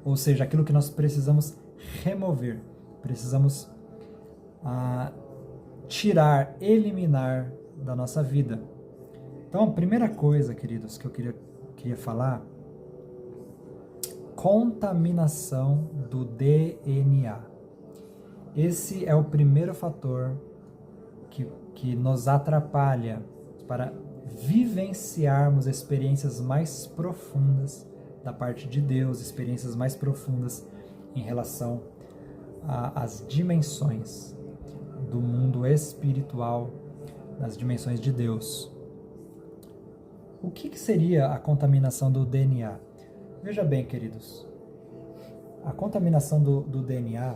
ou seja, aquilo que nós precisamos remover, precisamos tirar, eliminar da nossa vida. Então, a primeira coisa, queridos, que eu queria falar, contaminação do DNA. Esse é o primeiro fator que nos atrapalha para vivenciarmos experiências mais profundas da parte de Deus, experiências mais profundas em relação às dimensões do mundo espiritual, das dimensões de Deus. O que seria a contaminação do DNA? Veja bem, queridos, a contaminação do DNA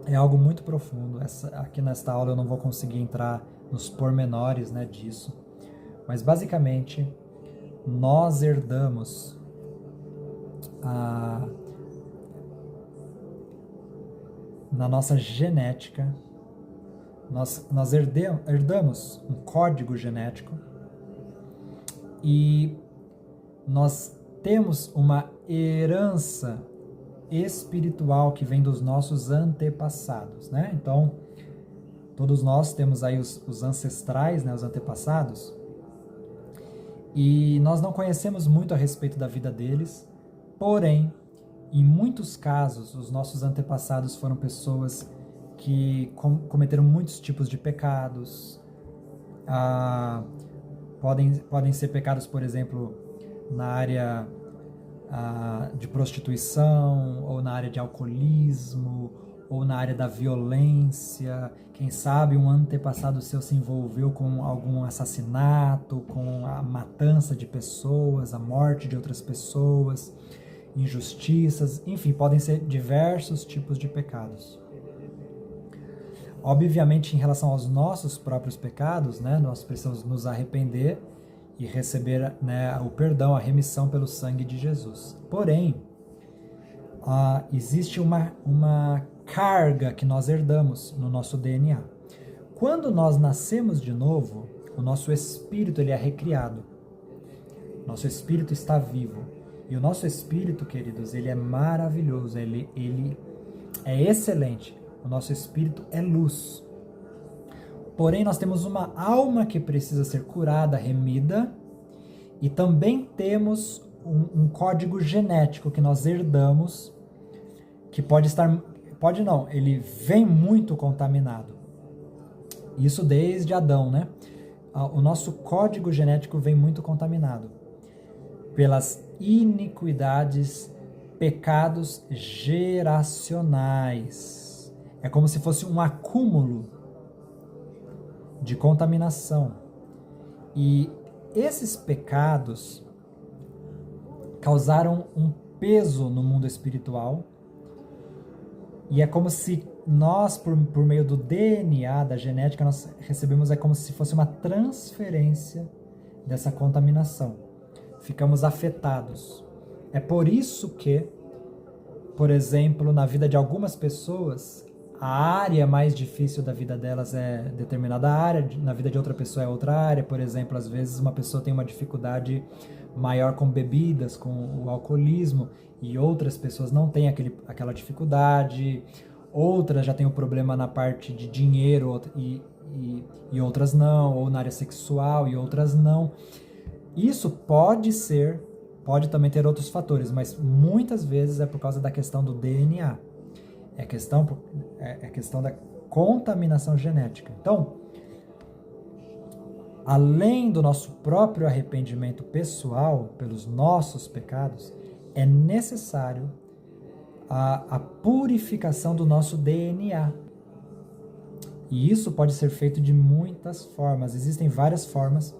é algo muito profundo. Aqui nesta aula eu não vou conseguir entrar nos pormenores, né, disso, mas basicamente nós herdamos na nossa genética, nós herdamos um código genético e nós temos uma herança espiritual que vem dos nossos antepassados, né? Então, todos nós temos aí os ancestrais, né, os antepassados, e nós não conhecemos muito a respeito da vida deles, porém, em muitos casos, os nossos antepassados foram pessoas que cometeram muitos tipos de pecados. Podem ser pecados, por exemplo, na área de prostituição, ou na área de alcoolismo, ou na área da violência. Quem sabe um antepassado seu se envolveu com algum assassinato, com a matança de pessoas, a morte de outras pessoas, injustiças, enfim, podem ser diversos tipos de pecados. Obviamente, em relação aos nossos próprios pecados, né, nós precisamos nos arrepender e receber, né, o perdão, a remissão pelo sangue de Jesus. Porém, existe uma carga que nós herdamos no nosso DNA. Quando nós nascemos de novo, o nosso espírito ele é recriado. Nosso espírito está vivo. E o nosso espírito, queridos, ele é maravilhoso, ele é excelente. O nosso espírito é luz. Porém, nós temos uma alma que precisa ser curada, remida, e também temos um código genético que nós herdamos, que ele vem muito contaminado. Isso desde Adão, né? O nosso código genético vem muito contaminado pelas iniquidades, pecados geracionais. É como se fosse um acúmulo de contaminação. E esses pecados causaram um peso no mundo espiritual. E é como se nós, por meio do DNA, da genética, nós recebemos, é como se fosse uma transferência dessa contaminação. Ficamos afetados. É por isso que, por exemplo, na vida de algumas pessoas, a área mais difícil da vida delas é determinada área, na vida de outra pessoa é outra área. Por exemplo, às vezes uma pessoa tem uma dificuldade maior com bebidas, com o alcoolismo, e outras pessoas não têm aquela dificuldade, outras já têm o problema na parte de dinheiro e outras não, ou na área sexual e outras não. Isso pode também ter outros fatores, mas muitas vezes é por causa da questão do DNA. É questão da contaminação genética. Então, além do nosso próprio arrependimento pessoal pelos nossos pecados, é necessário a purificação do nosso DNA. E isso pode ser feito de muitas formas. Existem várias formas.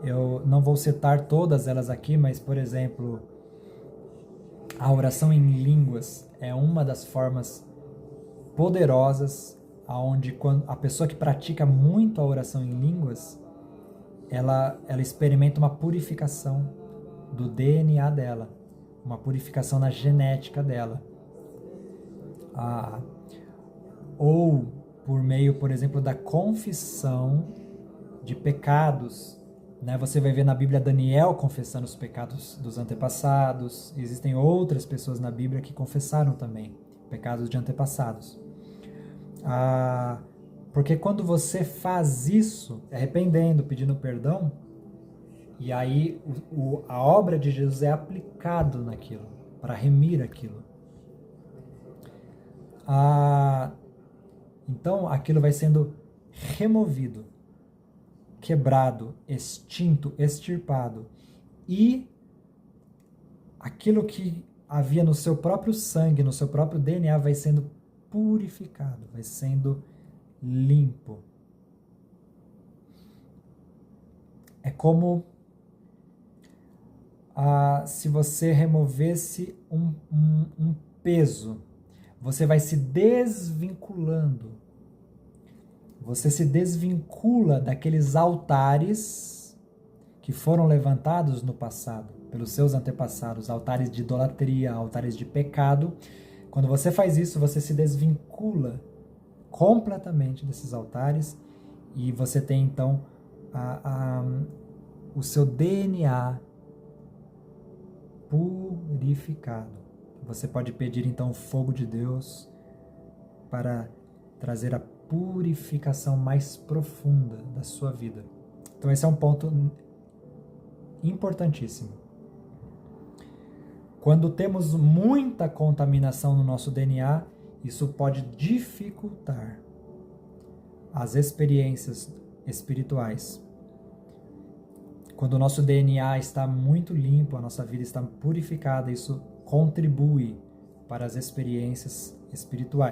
Eu não vou citar todas elas aqui, mas, por exemplo, a oração em línguas é uma das formas poderosas, onde quando a pessoa que pratica muito a oração em línguas, ela experimenta uma purificação do DNA dela, uma purificação na genética dela. Ou por meio, por exemplo, da confissão de pecados, né? Você vai ver na Bíblia Daniel confessando os pecados dos antepassados. Existem outras pessoas na Bíblia que confessaram também pecados de antepassados. Porque quando você faz isso, arrependendo, pedindo perdão, e aí a obra de Jesus é aplicado naquilo, para remir aquilo. Então aquilo vai sendo removido, quebrado, extinto, extirpado. E aquilo que havia no seu próprio sangue, no seu próprio DNA, vai sendo purificado, vai sendo limpo. É como se você removesse um peso. Você vai se desvinculando. Você se desvincula daqueles altares que foram levantados no passado, pelos seus antepassados, altares de idolatria, altares de pecado. Quando você faz isso, você se desvincula completamente desses altares e você tem então o seu DNA purificado. Você pode pedir então o fogo de Deus para trazer a purificação mais profunda da sua vida. Então esse é um ponto importantíssimo. Quando temos muita contaminação no nosso DNA, isso pode dificultar as experiências espirituais. Quando o nosso DNA está muito limpo, a nossa vida está purificada, isso contribui para as experiências espirituais.